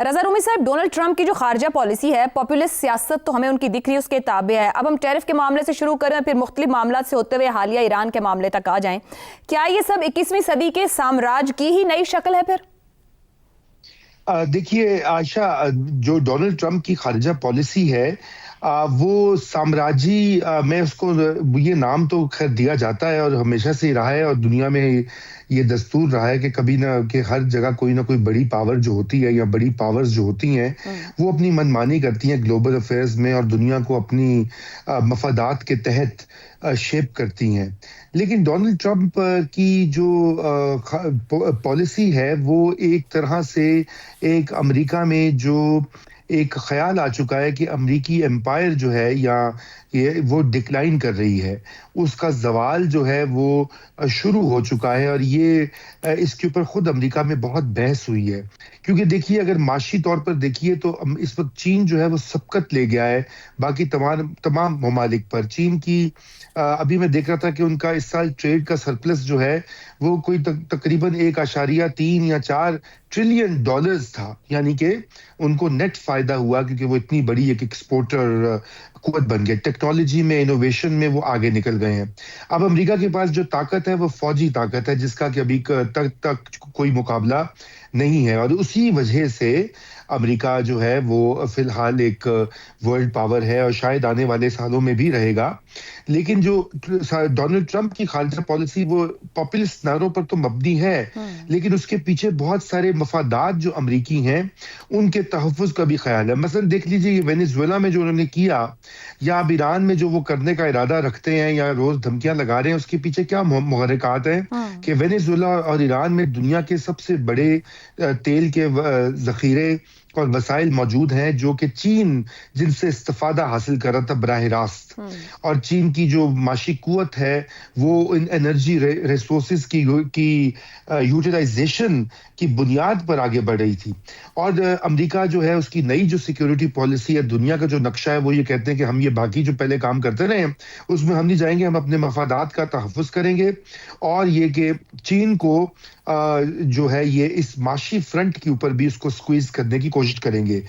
رضا رومی صاحب، Donald Trump کی جو خارجہ پالیسی ہے، پاپولسٹ سیاست تو ہمیں ان کی دکھ رہی ہے، اس کے تابع ہے۔ اب ہم ٹیرف کے معاملے سے شروع کریں، پھر مختلف معاملات سے ہوتے ہوئے حالیہ ایران کے معاملے تک آ جائیں، کیا یہ سب 21ویں صدی کے سامراج کی ہی نئی شکل ہے پھر؟ دیکھیے عائشہ، جو ڈونلڈ ٹرمپ کی خارجہ پالیسی ہے وہ سامراجی، میں اس کو یہ نام تو خیر دیا جاتا ہے اور ہمیشہ سے رہا ہے، اور دنیا میں یہ دستور رہا ہے کہ کبھی نہ کہ ہر جگہ کوئی نہ کوئی بڑی پاور جو ہوتی ہے یا بڑی پاورز جو ہوتی ہیں وہ اپنی منمانی کرتی ہیں گلوبل افیئرز میں، اور دنیا کو اپنی مفادات کے تحت شیپ کرتی ہیں۔ لیکن ڈونلڈ ٹرمپ کی جو پالیسی ہے وہ ایک طرح سے ایک امریکہ میں جو ایک خیال آ چکا ہے کہ امریکی امپائر جو ہے یا وہ ڈکلائن کر رہی ہے، اس کا زوال جو ہے وہ شروع ہو چکا ہے، اور یہ اس کے اوپر خود امریکہ میں بہت بحث ہوئی ہے۔ کیونکہ دیکھیے، اگر معاشی طور پر دیکھیے تو اس وقت چین جو ہے وہ سبقت لے گیا ہے باقی تمام ممالک پر۔ چین کی ابھی میں دیکھ رہا تھا کہ ان کا اس سال ٹریڈ کا سرپلس جو ہے وہ کوئی تقریباً 1.3 یا 4 ٹریلین ڈالرز تھا، یعنی کہ ان کو نیٹ فائدہ ہوا کیونکہ وہ اتنی بڑی ایک ایکسپورٹر قوت بن گئے، ٹیکنالوجی میں، انوویشن میں وہ آگے نکل گئے ہیں۔ اب امریکہ کے پاس جو طاقت ہے وہ فوجی طاقت ہے، جس کا کہ ابھی تک کوئی مقابلہ نہیں ہے، اور اسی وجہ سے امریکہ جو ہے وہ فی الحال ایک ورلڈ پاور ہے اور شاید آنے والے سالوں میں بھی رہے گا۔ لیکن جو ڈونلڈ ٹرمپ کی خارجہ پالیسی وہ پاپولسٹ نعروں پر تو مبنی ہے، لیکن اس کے پیچھے بہت سارے مفادات جو امریکی ہیں ان کے تحفظ کا بھی خیال ہے۔ مثلا دیکھ لیجیے یہ وینیزویلا میں جو انہوں نے کیا، یا اب ایران میں جو وہ کرنے کا ارادہ رکھتے ہیں یا روز دھمکیاں لگا رہے ہیں، اس کے پیچھے کیا محرکات ہیں کہ وینیزویلا اور ایران میں دنیا کے سب سے بڑے تیل کے ذخیرے اور وسائل موجود ہیں، جو کہ چین جن سے استفادہ حاصل کر رہا تھا براہ راست، اور چین کی جو معاشی قوت ہے وہ ان انرجی ریسورسز کی یوٹیلائزیشن کی بنیاد پر آگے بڑھ رہی تھی۔ اور امریکہ جو ہے اس کی نئی جو سیکیورٹی پالیسی ہے، دنیا کا جو نقشہ ہے، وہ یہ کہتے ہیں کہ ہم یہ باقی جو پہلے کام کرتے رہے ہیں اس میں ہم نہیں جائیں گے، ہم اپنے مفادات کا تحفظ کریں گے، اور یہ کہ چین کو جو ہے یہ اس معاشی فرنٹ کے اوپر بھی اس کو سکویز کرنے کی کوشش کریں گے۔